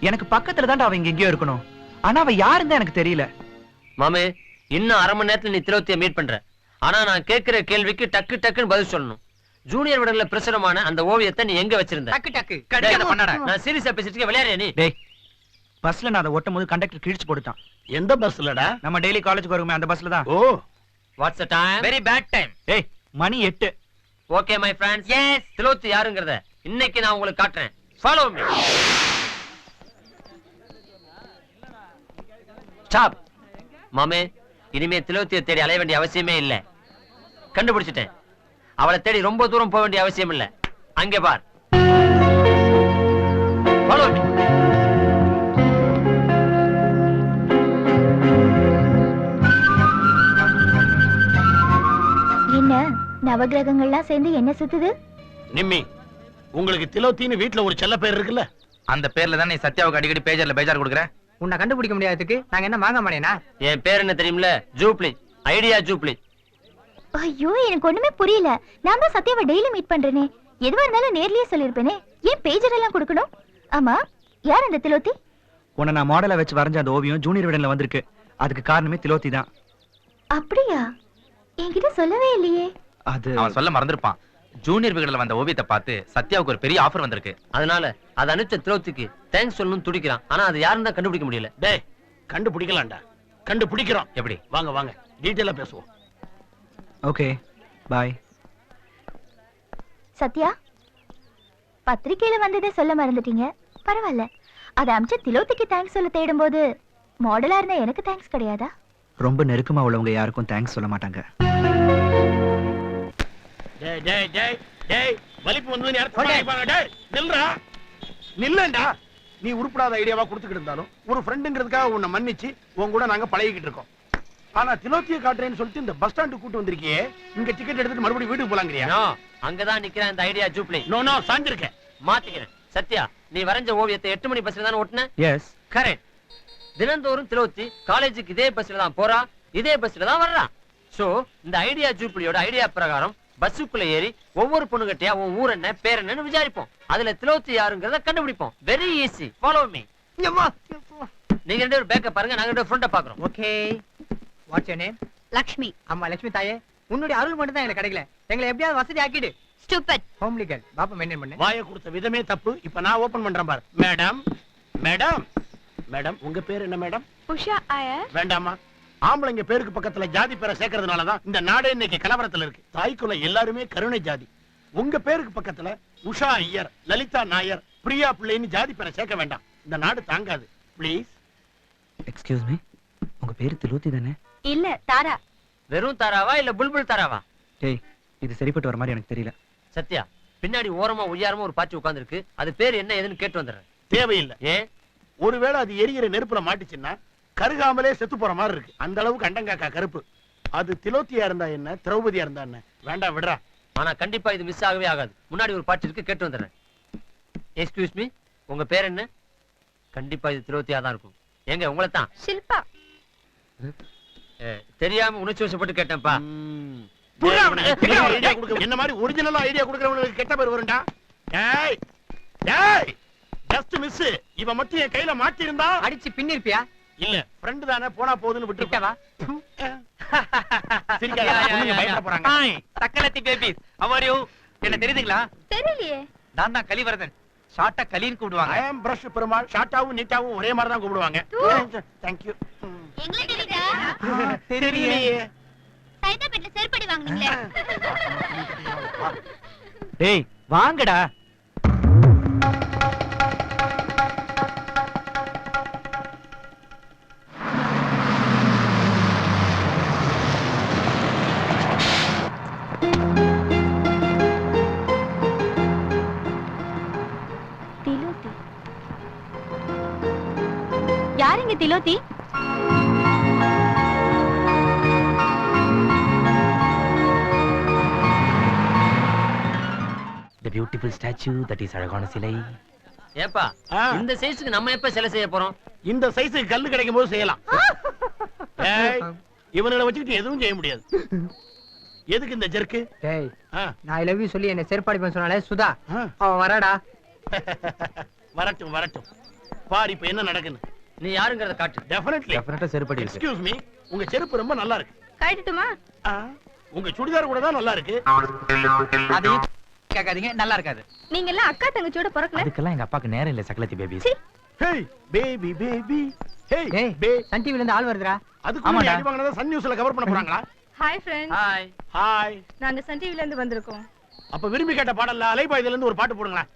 எனக்கு பக்கத்துல தான்டா அவ இங்க எங்கேயோ இருக்கணும். ஆனா அவ யாருன்னு எனக்கு தெரியல. மாமே, இன்னும் 1/2 மணி நேரத்துல நீ திலோத்திய மீட் பண்ற. ஆனா நான் கேட்கிற கேள்விக்கு டக்கு டக்குன்னு பதில் சொல்லணும். ஜூனியர் விடன்ல பிரசுரமான அந்த ஓவியத்தை நீ எங்க வச்சிருந்த? டக்கு டக்கு டேய், அதை பண்ணாத. நான் சீரியஸா பேசிட்டு இருக்கேன், விளையாடுறியா நீ? டேய், பஸ்ல நான் அதை ஒட்டும் போது கண்டக்டர் கிழிச்சு போட்டுட்டான். எந்த பஸ்லடா? நம்ம டெய்லி காலேஜுக்கு வருமே அந்த பஸ்ல தான். Oh, what's the time? Very bad time. டேய், மணி 8. Okay my friends, S Thilothi யாருங்கறத இன்னைக்கு நான் உங்களுக்கு காட்டுறேன். Follow me. ஸ்டாப். மாமே, இனிமே திலோத்தியை தேடி அலைய வேண்டிய அவசியமே இல்ல. கண்டுபிடிச்சிட்டேன். அவளை தேடி ரொம்ப தூரம் போக வேண்டிய அவசியம் இல்ல. அங்கே பார். Follow me. என்ன நவகிரகங்கள்லாம் சேர்ந்து என்ன சுத்துது? நிம்மி, உங்களுக்கு திலோத்தின்னு வீட்டுல ஒரு செல்ல பேர் இருக்குல்ல? அந்த பேர்ல தான் நீ சத்யாவுக்கு அடிக்கடி பேஜர்ல பேஜார் கொடுக்குற. உன்னை கண்டுபிடிக்க முடியாததுக்கு நாங்க என்ன மாங்க மாட்டேனா? என் பேர் என்ன தெரியுமில? ஜூப்ளி. Idea jubilee. ஐயோ, எனக்கு ஒண்ணுமே புரியல. நான் தான் சத்யாவை டெய்லி மீட் பண்றேனே. எதுவா இருந்தாலும் நேர்லயே சொல்லிருப்பேனே. ஏன் பேஜர் எல்லாம் கொடுக்கணும்? ஆமா, யார் அந்த திலோத்தி? உன்னை நான் மாடலா வச்சு வரைஞ்ச அந்த ஓவியம் ஜூனியர் விடன்ல வந்திருக்கு. அதுக்கு காரணமே திலோத்தி தான். அப்படியா? என்கிட்ட சொல்லவே இல்லையே. அது அவன் சொல்ல மறந்துருப்பான். ஜூனியர் விகடல வந்த ஓவியத்தை பார்த்து சத்யாவுக்கு ஒரு பெரிய ஆஃபர் வந்திருக்கு. அதனால அதை அனுப்பிச்ச திலோத்திக்கு தேங்க்ஸ் சொல்லணும்னு துடிக்கிறான். ஆனா அது யாருன்னு தான் கண்டுபிடிக்க முடியல. டேய் கண்டுபிடிக்கலாம்டா, கண்டுபிடிக்கிறோம். எப்படி? வாங்க வாங்க டீட்டெயிலா பேசுவோம். Okay bye. சத்யா, பத்திரிக்கையில வந்ததே சொல்ல மறந்துட்டீங்க. பரவாயில்ல. அதை அமிச்ச திலோத்திக்கு தேங்க்ஸ் சொல்ல தேடும்போது மாடலா இருந்தா எனக்கு தேங்க்ஸ் கிடையாதா? ரொம்ப நெருக்கமா உள்ளவங்க யாருக்கும் தேங்க்ஸ் சொல்ல மாட்டாங்க. டேய் டேய் டேய் டேய் வலிப்பு வந்து யார் பாருங்க. டேய் நில்றா, நில்லண்டா. நீ உருப்படாத ஐடியாவா கொடுத்துக்கிட்டு இருந்தாலும் ஒரு ஃப்ரெண்டுங்கிறதுக்காக உன்னை மன்னிச்சு உன் கூட நாங்க பழகிக்கிட்டு இருக்கோம். ஆனா திலோத்தியை காட்டுறேன்னு சொல்லிட்டு இந்த பஸ் ஸ்டாண்டு கூட்டு வந்திருக்கியே, இங்க டிக்கெட் எடுத்துட்டு மறுபடியும் வீட்டுக்கு போலாங்கறியா? அங்கதான் நிக்கிறேன் இந்த ஐடியா ஜூப்ளி. நோ நோ சாஞ்சிருக்கேன், மாத்திக்கிறேன். சத்யா, நீ வரைஞ்ச ஓவியத்தை 8 மணி பஸ்ல தானே ஓட்டுன? Yes correct. தினந்தோறும் திலோத்தி காலேஜுக்கு இதே பஸ்ல தான் போறா, இதே பஸ்ல தான் வர்றா. சோ இந்த ஐடியா ஜூப்ளியோட ஐடியா பிரகாரம் பஸ்ஸுக்குள்ள ஏறி ஒவ்வொரு பொண்ணுகிட்டயா உன் ஊர் என்ன பேர் என்னன்னு விசாரிப்போம். அதுல திலோத்தி யாருங்கிறத கண்டுபிடிப்போம். Very easy, follow me. நீங்க ரெண்டு பேரும் பேக்க பாருங்க, நாங்க ரெண்டு ஃப்ரண்ட பாக்குறோம். Okay. Watts your name? Lakshmi. அம்மா லட்சுமி தாயே, உன்னுடைய அருள் மட்டும் தான் எனக்கு கிடைக்கல. எங்களை எப்படியாவது வசதி ஆக்கிடு. ஸ்டூபிட். Homely girl. பாப்பா மெயின்டைன் பண்ணு. வாயை கொடுத்த விதமே தப்பு. இப்ப நான் ஓபன் பண்றேன் பாரு. மேடம் மேடம் மேடம் உங்க பேர் என்ன மேடம்? உஷா ஐயர். வேண்டாமா, ஆம்பளைங்க பேருக்கு பக்கத்துல ஜாதி பேரை சேர்க்கறதுனாலதான் இந்த நாடே இன்னைக்கு கலவரத்துல இருக்கு. தாய்க்குள்ள எல்லாருமே கருணை ஜாதி. உங்க பேருக்கு பக்கத்துல உஷா ஐயர், லலிதா நாயர், பிரியா பிள்ளைன்னு ஜாதி பேரை சேர்க்க வேண்டாம். இந்த நாடு தாங்காது. ப்ளீஸ். எக்ஸ்கியூஸ் மீ, உங்க பேரு திலோத்தி தானே? இல்ல தாரா. வெறும் தாராவா இல்ல புல்புல் தாராவா? டேய் இது சரிப்பட்டு வர மாதிரி எனக்கு தெரியல. சத்யா, பின்னாடி ஓரமா உயரமா ஒரு பாச்சி உட்கார்ந்திருக்கு. அது பேர் என்ன ஏதுன்னு கேட்டு வந்துடுறேன். தேவையில்லை. ஏன்? ஒருவேளை அது எரியிற நெருப்புல மாட்டுச்சுன்னா கருகாமலே செத்து போற மாதிரி இருக்கு. அந்த அளவுக்கு அண்டங்காக்கா கருப்பு. அது திலோத்தியா இருந்தா என்ன, திரௌபதியா இருந்தா என்ன? வேண்டாம் விடுறா. ஆனா கண்டிப்பா இது மிஸ் ஆகவே ஆகாது. முன்னாடி ஒரு பாட்டு இருக்கு, கேட்டு வந்துடுறேன். எக்ஸ்கியூஸ் மீ, உங்க பேர் என்ன? கண்டிப்பா இது திலோத்தியா தான் இருக்கும். எங்க உங்களை தான்? ஷில்பா. தெரியாம உணர்ச்சி வசப்பட்டு கேட்டேன்ப்பா. என்ன மாதிரி ஒரிஜினலா ஐடியா கொடுக்கறவங்களுக்கு கெட்ட பேர் வரும்டா. டேய் டேய் ஜஸ்ட் மிஸ். இவ மட்டும் என் கையில மாட்டி இருந்தா அடிச்சு பின்னிருப்பியா? இல்ல ஃப்ரெண்ட் தானே, போனா போகுதுன்னு விட்டுட்டவா. பயப்பட போறாங்க. ஹாய் சக்கலத்தி பேபிஸ், ஹவ் ஆர் யூ? என்ன தெரியுதுங்களா? தெரியலையே. நான் தான் கலிவரதன். ஷார்ட்டா கலின்னு கூப்பிடுவாங்க. ஐ அம் பிரஷ் பெருமாள். ஷார்ட்டாவும் நீட்டாவும் ஒரே மாதிரி தான் கூப்பிடுவாங்க. Thank you. எங்களை தெரியுதா? தெரியலையே. சைதாபேட்ல செருப்படி வாங்குனீங்களே. டேய் வாங்கடா. திலோத்தி யாருங்க? திலோத்தி The beautiful statue that is அழகான சிலை. ஏப்பா, இந்த சைஸ்க்கு நம்ம எப்ப சிலை செய்ய போறோம்? இந்த சைஸுக்கு கல்லு கிடைக்கும் போது செய்யலாம். இவனை வச்சுக்கிட்டு எதுவும் செய்ய முடியாது. எதுக்கு இந்த ஜெர்க்கு? டேய் நான் ஐ லவ் யூ சொல்லி என்ன செருப்பாடிப்பேன் சொன்னாலே சுதா, அவ வரடா. வரட்டும் வரட்டும். பாரு இப்ப என்ன நடக்குன்னு. நீ யாருங்கறத காட்டு. டெஃபினெட்லி செருப்படி. எக்ஸ்கியூஸ் மீ, உங்க செருப்பு ரொம்ப நல்லா இருக்கு. கழட்டட்டுமா? உங்க சுடிதார் கூட தான் நல்லா இருக்கு. அது கேட்காதீங்க, நல்லா இருக்காது. நீங்க எல்லாம் அக்கா தங்கச்சியோட பிறக்கல. அதுக்கெல்லாம் எங்க அப்பாக்கு நேரம் இல்ல சக்கலத்தி babies. Hey baby baby. Hey டேய் பே. சன் டிவில இருந்து ஆள் வருதுடா. அதுக்கு முன்னாடி அடி வாங்குனத சன் நியூஸ்ல கவர் பண்ண போறாங்களா? Hi friends. ஹாய். ஹாய். நாங்க சன் டிவில இருந்து வந்திருக்கோம். அப்ப விரும்பி கேட்ட பாடல்ல அலைபாயுதுல இருந்து ஒரு பாட்டு போடுங்களா?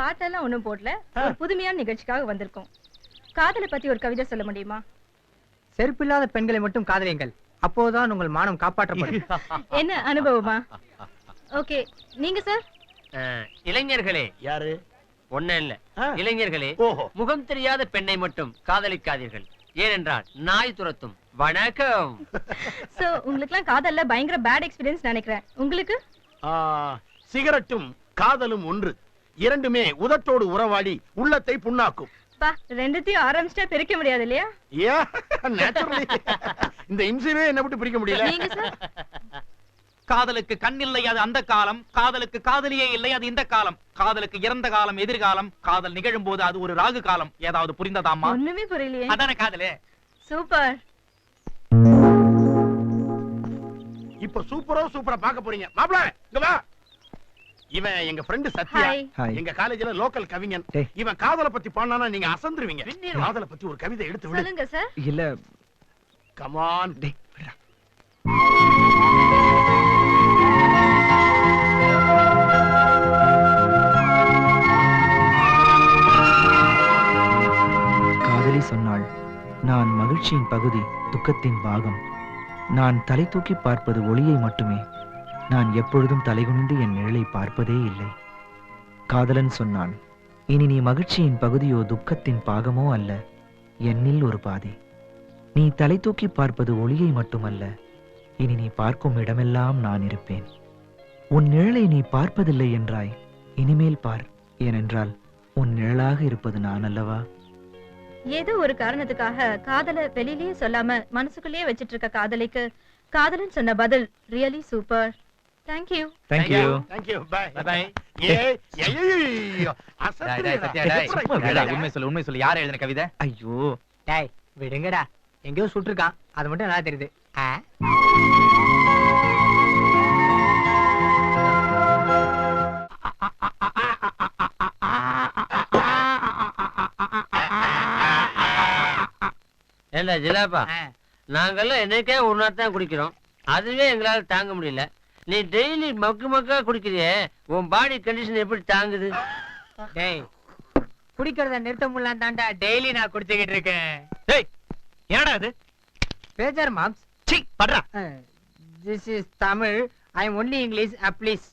பாட்டெல்லாம் ஒண்ணும் போடல. ஒரு புதுமையான நிகழ்ச்சிக்காக வந்திருக்கோம். காதலை பத்தி ஒரு கவிதை சொல்ல முடியுமா? செருப்பில்லாத பெண்களை மட்டும் காதலியுங்கள், அப்போதான் உங்கள் மானம் காப்பாற்றப்படும். என்ன அனுபவமா? ஓகே, நீங்க சார்? இளைஞர்களே. யாரு? ஒண்ணு இல்ல. இளைஞர்களே, ஓஹோ. முகம் தெரியாத பெண்ணை மட்டும் காதலிக்காதீர்கள். ஏனென்றால் நாய் துரத்தும். வணக்கம். சோ உங்களுக்குலாம் காதல்ல பயங்கர பேட் எக்ஸ்பீரியன்ஸ் நினைக்கிறேன். உங்களுக்கு? சிகரெட்டும் காதலும் ஒன்று. இரண்டுமே உதட்டோடு உறவாடி உள்ளத்தை புண்ணாக்கும். பா, ரெண்டுத்தையும் ஆரம்பிச்சா பிரிக்க முடியாது இல்லையா? நேச்சுரலி. இந்த இம்சையே என்ன விட்டு பிரிக்க முடியல. நீங்க சார்? காதலுக்கு கண் இல்லை அது அந்த காலம், காதலுக்கு காதலியே இல்லை அது இந்த காலம், காதலுக்கு இறந்த காலம் எதிர்காலம், காதல் நிகழும் போது அது ஒரு ராகு காலம். ஏதாவது புரிந்ததாமா? ஒண்ணுமே புரியலையே. அதானே காதலே. சூப்பர். இப்ப சூப்பரா பார்க்க போறீங்க. மாப்ள இங்க வா. இவன் எங்க ஃப்ரெண்ட் சத்யா. Hi. எங்க காலேஜ்ல லோக்கல் கவிஞன். இவன் காதலை பத்தி பாடினானா நீங்க அசந்துருவீங்க. காதலை பத்தி ஒரு கவிதை எடுத்து விடு. சொல்லுங்க சார். இல்ல கம் ஆன். டேய் விடுடா. காதலி சொன்னாள், நான் மகிழ்ச்சியின் பகுதி, துக்கத்தின் பாகம். நான் தலை தூக்கி பார்ப்பது ஒளியை மட்டுமே. நான் எப்பொழுதும் தலைகுனிந்து என் நிழலை பார்ப்பதே இல்லை. காதலன் சொன்னான், இனி நீ மகிழ்ச்சியின் பகுதியோ துக்கத்தின் பாகமோ அல்ல, என்னில் ஒரு பாதி. நீ தலை தூக்கி பார்ப்பது ஒளியை மட்டுமல்ல, இனி நீ பார்க்கும் இடமெல்லாம் நான் இருப்பேன். உன் நிழலை நீ பார்ப்பதில்லை என்றாய், இனிமேல் பார். ஏனென்றால் உன் நிழலாக இருப்பது நான் அல்லவா? ஏதோ ஒரு காரணத்துக்காக காதலை வெளியிலேயே சொல்லாம மனசுக்குள்ளேயே வச்சிட்டு இருக்க காதலிக்கு காதலன் சொன்ன பதில் really super. Thank you. Thank you. Thank you. Bye. Bye. உண்மை சொல்லு, யார் எழுதின கவிதை? ஐயோ டேய் விடுங்கடா, எங்கேயோ சுட்டிருக்கான், அது மட்டும் நல்லா தெரியுது. ஏண்டா ஜிலாப்பா, நாங்கெல்லாம் என்னைக்கே ஒரு நாள் தான் குடிக்கிறோம், அதுவே எங்களால தாங்க முடியல. நீ டெய்லி மக்கா குடிக்கிறியே, உன் பாடி கண்டிஷன் எப்படி தாங்குது? டேய் குடிக்கிறத நிறுத்த முடியல தாண்டா டெய்லி நான் குடிச்சுக்கிட்டு இருக்கேன். டேய் என்னடா இது? பேஜர் மாம்ஸ். சீ பட்றா. This is Tamil. I am only English. Please.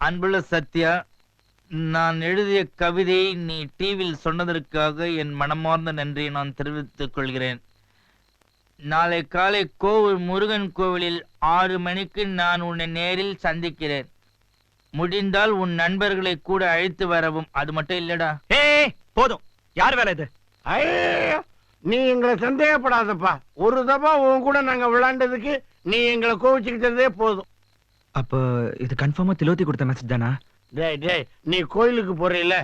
அன்புள்ள சத்யா, நான் எழுதிய கவிதையை நீ டிவியில் சொன்னதற்காக என் மனமார்ந்த நன்றியை நான் தெரிவித்துக் கொள்கிறேன். நாளை காலை கோவில் முருகன் கோவிலில் 6 மணிக்கு நான் உன்னை நேரில் சந்திக்கிறேன். முடிந்தால் உன் நண்பர்களை கூட அழைத்து வரவும். அது மட்டும் இல்லடா. ஏய் போதும், யார் வேலை இது? ஐயோ, நீ எங்களை சந்தேகப்படாதப்பா. ஒரு தப்பா உன் கூட நாங்க விளையாண்டதுக்கு நீ எங்களை கோவிச்சுக்கிட்டதே போதும். அப்ப இது கன்ஃபார்மா திலோத்தி கொடுத்த மெசேஜ் தானா? டேய் நீ கோயிலுக்கு போறீல,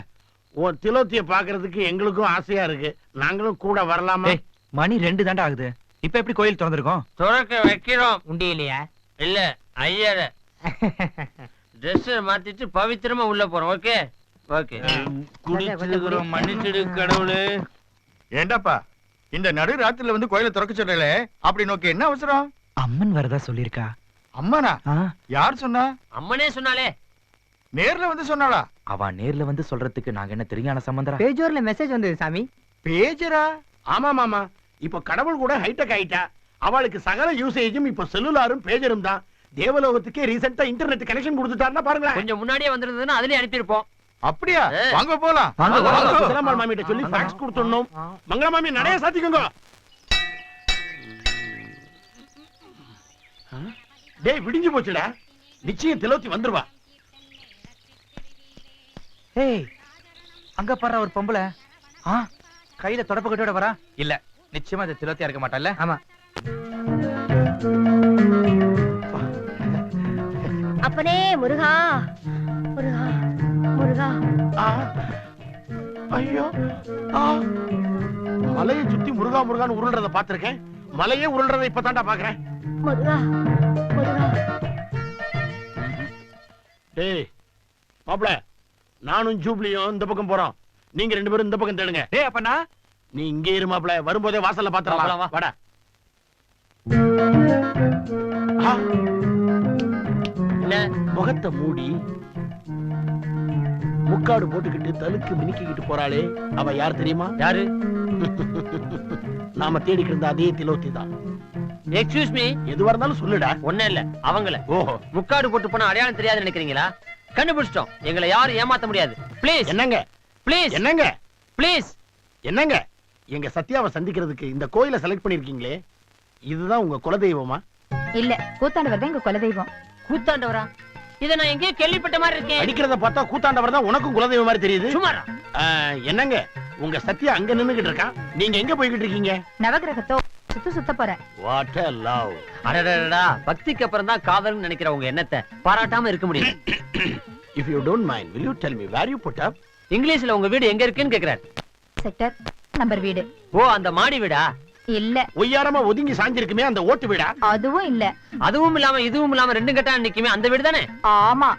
உன் திலோத்திய பாக்குறதுக்கு எங்களுக்கும் ஆசையா இருக்கு. நாங்களும் கூட வரலாமா? மணி 2 தாண்டா ஆகுது. இப்ப எப்படி கோயில் திறந்திருக்கோம்? துறக்க வைக்கிறோம். உண்டி இல்லையா? இல்ல ஐயர ட்ரெஸ் மாத்திட்டு பவித்திரமா உள்ள போறோம். Okay okay. குடிச்சிருக்கிறோம், மன்னிச்சிடு கடவுளே. ஏண்டாப்பா, இந்த நடு ராத்திரில வந்து கோயிலை திறக்க சொல்லல, அப்படி நோக்கி என்ன அவசரம்? அம்மன் வரதா சொல்லிருக்கா. அம்மானா? யார் சொன்னா? அம்மனே சொன்னாலே. நேர்ல வந்து சொன்னாளா? அவ நேர்ல வந்து சொல்றதுக்கு நாங்க என்ன தெரியான சம்பந்தரா? பேஜோர்ல மெசேஜ் வந்தது சாமி. பேஜரா? ஆமா மாமா, இப்ப கடவுள் கூட ஹைடெக் ஆயிட்டா. அவளுக்கு சகல யூசேஜும் இப்ப செல்லுலாரும் பேஜரும் தான். தேவலோகத்துக்கே ரீசெண்டா இன்டர்நெட் கனெக்ஷன் கொடுத்துட்டாருன்னா பாருங்க. கொஞ்சம் முன்னாடியே வந்திருந்ததுன்னா அதுலயே அனுப்பியிருப்போம். அப்படியா? வாங்க போலாம். சுந்தரம்மாள் மாமிட்ட சொல்லி ஃபேக்ஸ் கொடுத்துடணும். மங்கள மாமி நடைய சாத்திக்கோங்க. டேய் விடிஞ்சு போச்சுடா. நிச்சயம் திலோத்தி வந்துருவா. ஏய் அங்க பாரு ஒரு பொம்பளை. கையில தொடப்பு கட்டோட வரா. இல்ல நிச்சயமா அது திலோத்தியா இருக்க மாட்டால. ஆமா. அப்பனே முருகா முருகா முருகா. ஐயோ, மலையை சுத்தி முருகா முருகான்னு உருள்றத பாத்திருக்கேன். மலையே உருள்றத இப்பதான்டா பாக்குறேன். முருகா முருகா. டேய் மாப்ள, நானும் ஜூப்ளியும் இந்த பக்கம் போறோம். நீங்க 2 பேரும் இந்த பக்கம் தேடுங்க. டேய் அப்பனா நீ இங்கே இரு மாப்ள, வரும்போதே வாசல்ல பாத்துறலாம். வாடா. என்ன முகத்தை மூடி முக்காடு போட்டுக்கிட்டு தலுக்கு மினுக்கிட்டு போறாளே, அவ யார் தெரியுமா? யாரு? நாம தேடிக்கிட்டு இருந்த அதே திலோத்தி தான். Excuse me. எதுவா இருந்தாலும் சொல்லுடா. ஒண்ணே இல்ல, அவங்கள. ஓஹோ, முக்காடு போட்டு போனா அடையாளம் தெரியாது நினைக்கிறீங்களா? கண்டுபிடிச்சிட்டோம். எங்களை யாரும் ஏமாத்த முடியாது. ப்ளீஸ் என்னங்க ப்ளீஸ் என்னங்க ப்ளீஸ் என்னங்க, எங்க சத்யாவை சந்திக்கிறதுக்கு இந்த கோயிலை செலக்ட் பண்ணிருக்கீங்களே, இதுதான் உங்க குலதெய்வமா? இல்ல, கூத்தாண்டவர் தான் எங்க குலதெய்வம். கூத்தாண்டவரா? இத நான் எங்கேயோ கேள்விப்பட்ட மாதிரி இருக்கேன். அடிக்கிறத பார்த்தா கூத்தாண்டவர் தான் உனக்கும் குலதெய்வம் மாதிரி தெரியுது. சுமாரா? என்னங்க, உங்க சத்யா அங்க நின்னுகிட்டு இருக்கா, நீங்க எங்க போய்கிட்டு இருக்கீங்க? நவகிரகத்தோ சுத்த போறேன். What a love. அடடடடா, பக்திக்கு அப்புறம் தான் காதல்னு நினைக்கிற உங்க எண்ணத்தை பாராட்டாம இருக்க முடியும். If you don't mind, will you tell me where you put up? இங்கிலீஷ்ல உங்க வீடு எங்க இருக்குன்னு கேக்குறாரு. செக்டர் நம்பர் வீடு. ஓ, அந்த மாடி வீடா? இல்ல ஒய்யாரமா ஒதுங்கி சாஞ்சிருக்குமே அந்த ஓட்டு வீடா? அதுவும் இல்ல. அதுவும் இல்லாம இதுவும் இல்லாம ரெண்டும் கட்டா நிக்குமே அந்த வீடு தானே? ஆமா.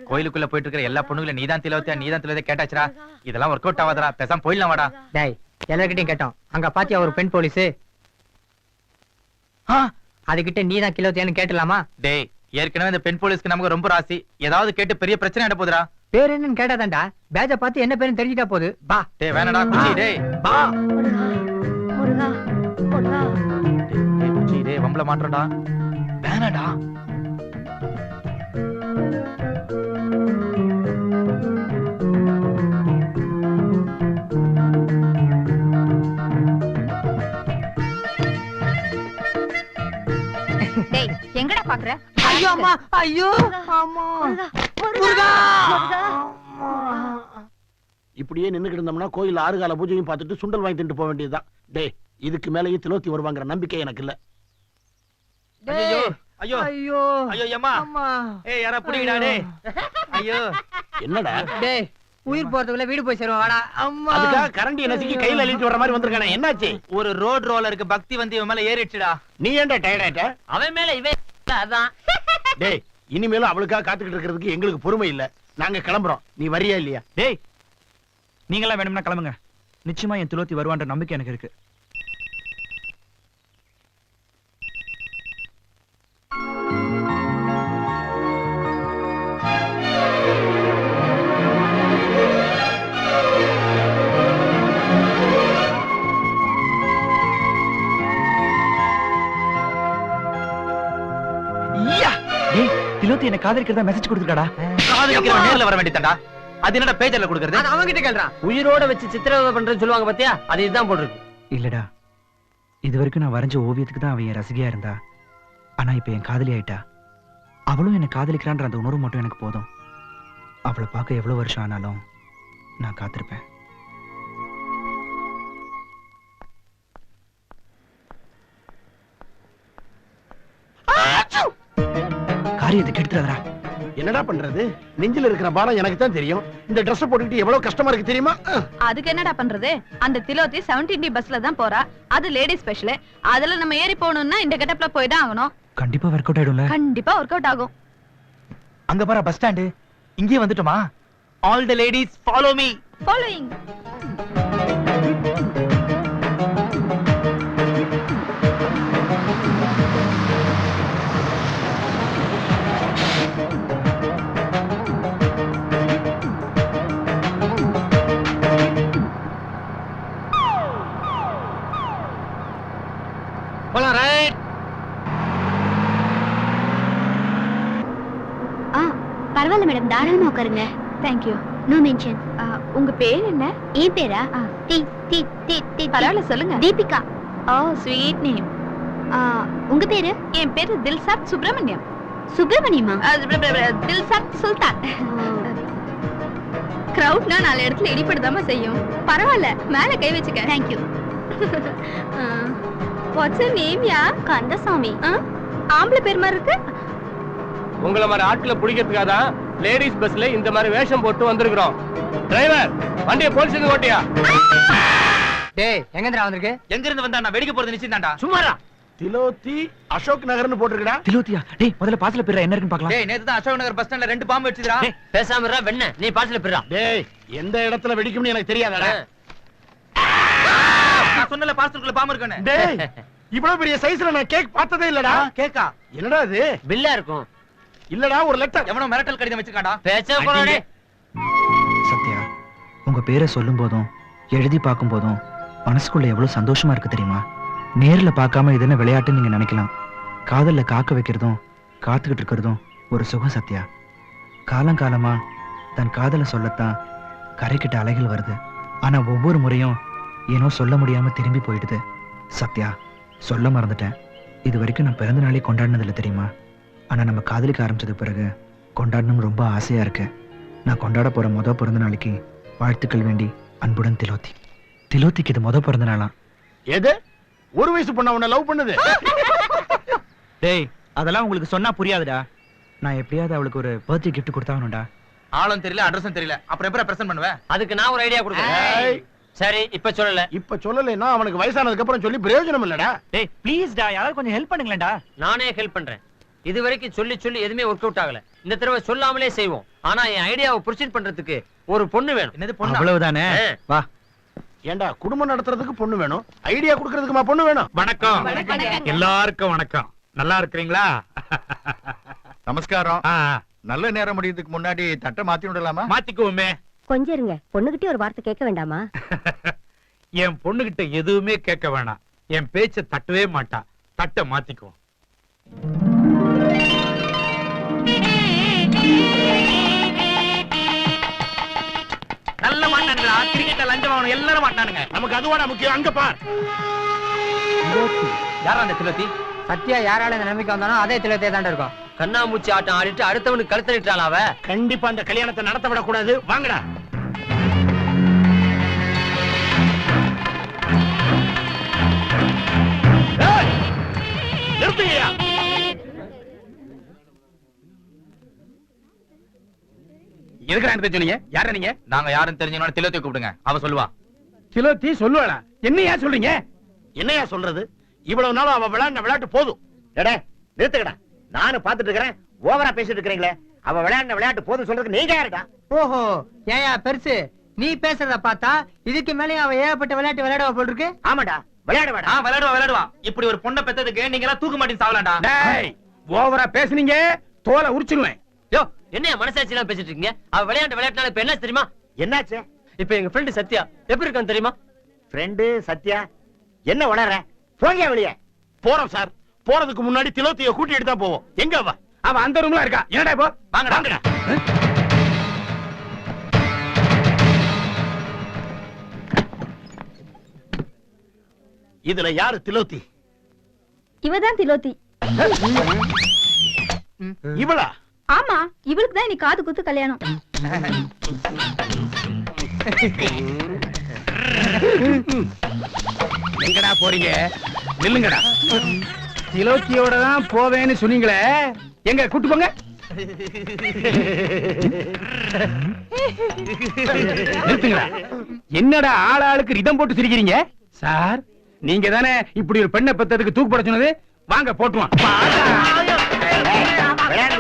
கோயிலுக்குள்ள போயிட்டு இருக்கிற எல்லா பொண்ணுங்களும் நீதான் திலோத்தியா கேட்டாச்சுடா. இதெல்லாம் ஒர்க் அவுட் ஆகாதடா. பேசாம போயிடலாம் வாடா. டேய் எல்லார்கிட்டயும் கேட்டோம். அங்க பாத்தியா ஒரு பெண் போலீஸ்? அதுகிட்ட நீதான் கிலோத்தியான்னு கேட்டலாமா? டேய் ஏற்கனவே இந்த பெண் போலீஸ்க்கு நமக்கு ரொம்ப ராசி. ஏதாவது கேட்டு பெரிய பிரச்சனை ஆயிட போதுடா. பேர் என்னன்னு கேட்டாதான்டா. பேஜ பார்த்து என்ன பேருன்னு தெரிஞ்சிட்டா போகுது. பா. டேய் வேணடா குச்சி. டேய் பா. முருகா முருகா. டேய் குச்சி டேய் வம்பல மாட்டறடா. வேணடா. டேய் எங்கடா பாக்குற? ஐயோ அம்மா, ஐயோ அம்மா. முருகா. இப்படியே நின்னுக்கிட்டு இருந்தோம்னா கோயில் 6 கால பூஜையும் பார்த்துட்டு சுண்டல் வாங்கி தின்ட்டு போக வேண்டியதுதான். டேய் இதுக்கு மேலேயும் திலோத்தி வருவாங்கிற நம்பிக்கை எனக்கு இல்ல. ஐயோ ஐயோ ஐயோ ஐயோ அம்மா. அம்மா. ஏய் யாரா புடிங்கடா டேய். ஐயோ என்னடா? டேய் உயிர் போறதுக்குள்ள வீடு போய் சேருவோம் வாடா. அம்மா. அதுக்காக கரண்டி நசுக்கி கையில அள்ளிட்டு வர மாதிரி வந்திருக்கானே, என்னாச்சு? ஒரு ரோட் ரோலருக்கு பக்தி வந்து இவன் மேல ஏறிடுச்சுடா. நீ ஏன்டா டயர்ட் ஆயிட்ட? அவன் மேல இவன் அதான். டேய் இனிமேலும் அவளுக்காக காத்துக்கிட்டு இருக்கிறதுக்கு எங்களுக்கு பொறுமை இல்ல. நாங்க கிளம்புறோம். நீ வரியா இல்லையா? டேய் நீங்களாம் வேணும்னா கிளம்புங்க. நிச்சயமா என் திலோத்தி வருவான்ற நம்பிக்கை எனக்கு இருக்கு. திலோத்தி என்ன காதலிக்கிறதா மெசேஜ் கொடுத்துருக்காடா. காதலிக்கிறவன் நேர்ல வர வேண்டியதாடா. அது என்னடா பேஜர்ல கொடுக்கறது? அது அவங்க கிட்ட கேளுறான். உயிரோட வச்சு சித்திரவதை பண்றேன்னு சொல்லுவாங்க பாத்தியா? அது இதுதான் போட்டிருக்கு. இல்லடா இது வரைக்கும் நான் வரைஞ்ச ஓவியத்துக்கு தான் அவன் என் ரசிகையா இருந்தா. ஆனா இப்ப என் காதலி ஆயிட்டா. அவளும் என்ன காதலிக்கிறான்ற அந்த உணர்வு மட்டும் எனக்கு போதும். அவளை பார்க்க எவ்வளவு வருஷம் ஆனாலும் நான் காத்திருப்பேன். காரியத்தை கெடுத்துறாதடா. என்னடா பண்றது? நெஞ்சில இருக்கிற பாரம் எனக்கு தான் தெரியும். இந்த Dress போட்டுக்கிட்டு எவ்வளவு கஷ்டமா இருக்கு தெரியுமா? அதுக்கு என்னடா பண்றது? அந்த திலோத்தி 17D பஸ்ல தான் போறா. அது லேடி ஸ்பெஷல். அதுல நம்ம ஏறி போகணும்னா இந்த கெட்டப்ல போய் தான் ஆகணும். கண்டிப்பா ஒர்க் அவுட் ஆயிடும்ல? கண்டிப்பா ஒர்க் அவுட் ஆகும். அங்க பாரு பஸ் ஸ்டாண்ட். இங்கே வந்துட்டோமா? All the ladies follow me. Following. போலாம் ரைட். பரவாயில்ல மேடம், தாராளமா உட்காருங்க. Thank you. No mention. உங்க பேர் என்ன? என் பேரா? D D D D. பரவாயில்ல சொல்லுங்க. தீபிகா. Oh sweet name. உங்க பேரு? என் பேரு தில்சாத் சுப்ரமணியம். சுப்பிரமணியமா? தில்சாத் சுல்தான். கிரவுட்னா 4 இடத்துல இடிபடுதாம செய்யும். பரவாயில்ல மேல கை வச்சுக்க. Thank you. What's your name யா? கந்தசாமி. ஆம்பளை பேர் மாதிரி இருக்கு. உங்களை மாதிரி ஆட்களை பிடிக்கிறதுக்காக தான் லேடிஸ் பஸ்ல இந்த மாதிரி வேஷம் போட்டு வந்திருக்கிறோம். டிரைவர் வண்டியை போலீஸ் ஓட்டியா? டேய் எங்கேந்திரா வந்திருக்கு? எங்க இருந்து வந்தா நான் வெடிக்க போறது நிச்சயம் தான்டா. சும்மாரா. திலோத்தி அசோக் நகர்னு போட்டுருக்கடா. திலோத்தியா? டேய் முதல்ல பாஸ்ல பிறா என்ன இருக்குன்னு பார்க்கலாம். டேய் நேத்து தான் அசோக் நகர் பஸ் ஸ்டாண்ட்ல 2 பாம்பு வெச்சுதுடா. பேசாம இருடா வெண்ண. நீ பாஸ்ல பிறா. டேய் எந்த இடத்துல வெடிக்கும்னு எனக்கு தெரியாதடா. நான் சொன்னல பார்சலுக்குள்ள பாம்பு இருக்குன்னு. டேய் இவ்வளவு பெரிய சைஸ்ல நான் கேக் பார்த்ததே இல்லடா. கேக்கா? என்னடா இது? பில்லா இருக்கும். இல்லடா ஒரு லெட்டர். எவனோ மிரட்டல் கடிதம் வச்சிருக்கான்டா. பேச போறே. சத்யா உங்க பேரை சொல்லும் போதும் எழுதி பார்க்கும் போதும் மனசுக்குள்ள எவ்வளவு சந்தோஷமா இருக்கு தெரியுமா? நேர்ல பார்க்காம இது என்ன விளையாட்டுன்னு நீங்க நினைக்கலாம். காதல்ல காக்க வைக்கிறதும் காத்துக்கிட்டு இருக்கிறதும் ஒரு சுகம் சத்யா. காலம் காலமா தன் காதலை சொல்லத்தான் கரைக்கிட்ட அலைகள் வருது. ஆனா ஒவ்வொரு முறையும் ஏனோ சொல்ல முடியாம திரும்பி போயிடுது. சத்யா சொல்ல மறந்துட்டேன். இது வரைக்கும் நான் பிறந்த நாளே கொண்டாடினதில்லை தெரியுமா? ஆனா நம்ம காதலிக்க ஆரம்பிச்சது பிறகு கொண்டாடணும் ரொம்ப ஆசையா இருக்கு. நான் கொண்டாட போற பிறந்த நாளைக்கு வாழ்த்துக்கள் வேண்டி அன்புடன் திலோத்தி. திலோத்திக்கு இது பிறந்த நாளாம். எது? ஒரு வயசு பொண்ணா உன்னை லவ் பண்ணுது? டேய் அதெல்லாம் உங்களுக்கு சொன்னா புரியாதுடா. நான் எப்படியாவது அவளுக்கு ஒரு பர்த்டே கிஃப்ட் கொடுத்தாகணும்டா. ஆளும் தெரியல அட்ரஸும் தெரியல அப்புறம் எப்படி பிரசன்ட் பண்ணுவேன்? அதுக்கு நான் ஒரு ஐடியா கொடுக்குறேன். சரி இப்ப சொல்லல. இப்ப சொல்லலைன்னா அவனுக்கு வயசானதுக்கு அப்புறம் சொல்லி பிரயோஜனம் இல்லடா. டேய் ப்ளீஸ் டா, யாராவது கொஞ்சம் ஹெல்ப் பண்ணுங்களேன்டா. நானே ஹெல்ப் பண்றேன். இது வரைக்கும் சொல்லி சொல்லி எதுவுமே ஒர்க் அவுட் ஆகல. இந்த தடவை சொல்லாமலே செய்வோம். ஆனா என் ஐடியாவை ப்ரொசீட் பண்றதுக்கு ஒரு பொண்ணு வேணும். என்னது பொண்ணு? அவ்வளவுதானே. வா. ஏண்டா குடும்பம் நடத்துறதுக்கு பொண்ணு வேணும், ஐடியா கொடுக்கறதுக்குமா பொண்ணு வேணும்? வணக்கம் எல்லாருக்கும் வணக்கம். நல்லா இருக்கிறீங்களா? நமஸ்காரம். நல்ல நேரம் முடியறதுக்கு முன்னாடி தட்டை மாத்தி விடலாமா? மாத்திக்குவோமே. கொஞ்சம் இருங்க, பொண்ணுகிட்டே ஒரு வார்த்தை கேட்க வேண்டாமா? என் பொண்ணுகிட்ட எதுவுமே கேட்க வேணாம். என் பேச்ச தட்டவே மாட்டா. தட்டை மாத்திக்குவோம். நல்ல மாட்டானுங்களா? கிரிக்கெட்ட லஞ்சம் வாங்கணும் எல்லாரும் மாட்டானுங்க. நமக்கு அதுவாடா முக்கியம். அங்க பார். யாரா அந்த திலோத்தி? சத்யா யாரால இந்த நம்பிக்கை வந்தானோ அதே திலத்தே தாண்டா இருக்கும். கண்ணாமூச்சி ஆட்டம் ஆடிட்டு அடுத்தவனுக்கு கழுத்து நிட்டாளா அவ? கண்டிப்பா அந்த கல்யாணத்தை நடத்த விடக்கூடாது. வாங்கடா. நிறுத்துங்கயா. எதுக்குடா எனக்கு சொன்னீங்க? யாரா நீங்க? நாங்க யாரும் தெரிஞ்சவன திலோத்தி கூப்பிடுங்க, அவ சொல்லுவா. திலோத்தி சொல்லுவாளா? என்னையா சொல்றீங்க? என்னையா சொல்றது? இவ்வளவு நாள் அவ விளையாட்டு போதும். எடே நிறுத்துக்கடா. நானும் பாத்துட்டு இருக்கிறேன், ஓவரா பேசிட்டு இருக்கிறீங்களே. அவ விளையாட்டு போதும் சொல்றதுக்கு நீங்க யாருடா? ஓஹோ, ஏயா பெருசு, நீ பேசுறத பார்த்தா இதுக்கு மேலே அவ ஏகப்பட்ட விளையாட்டு விளையாடுவா போல் இருக்கு. ஆமாடா, விளையாடுவாடா. விளையாடுவா. இப்படி ஒரு பொண்ணை பெத்ததுக்கு நீங்க எல்லாம் தூக்க மாட்டீங்க சாவலாம்டா. டேய், ஓவரா பேசுனீங்க தோலை உரிச்சிடுவேன். யோ என்ன மனசாட்சி எல்லாம் பேசிட்டு இருக்கீங்க? அவ விளையாட்டுனால இப்ப என்ன தெரியுமா? என்னாச்சு? இப்ப எங்க ஃப்ரெண்ட் சத்யா எப்படி இருக்கான்னு தெரியுமா? ஃப்ரெண்டு சத்யா என்ன வளர? போங்க வெளியே. போறோம் சார். போறதுக்கு முன்னாடி திலோத்திய கூட்டிட்டு தான் போவோம். எங்க அவ? அவ அந்த ரூம்ல இருக்கா. என்னடா இப்போ? வாங்கடா வாங்கடா. இதுல யாரு திலோத்தி? இவதான் திலோத்தி. இவளா? ஆமா, இவளுக்கு தான் இன்னைக்கு காது குத்து கல்யாணம். எங்கடா போறீங்க? நில்லுங்கடா. திலோத்தியோட தான் போவேன்னு சொன்னீங்களே, எங்க கூட்டு போங்க. நிறுத்துங்கடா. என்னடா ஆளாளுக்கு ரிதம் போட்டு சிரிக்கிறீங்க? சார், நீங்க தானே இப்படி ஒரு பெண்ணை பெத்ததுக்கு தூக்கு போட சொன்னது? வாங்க போட்டுவான். விளையாட்டு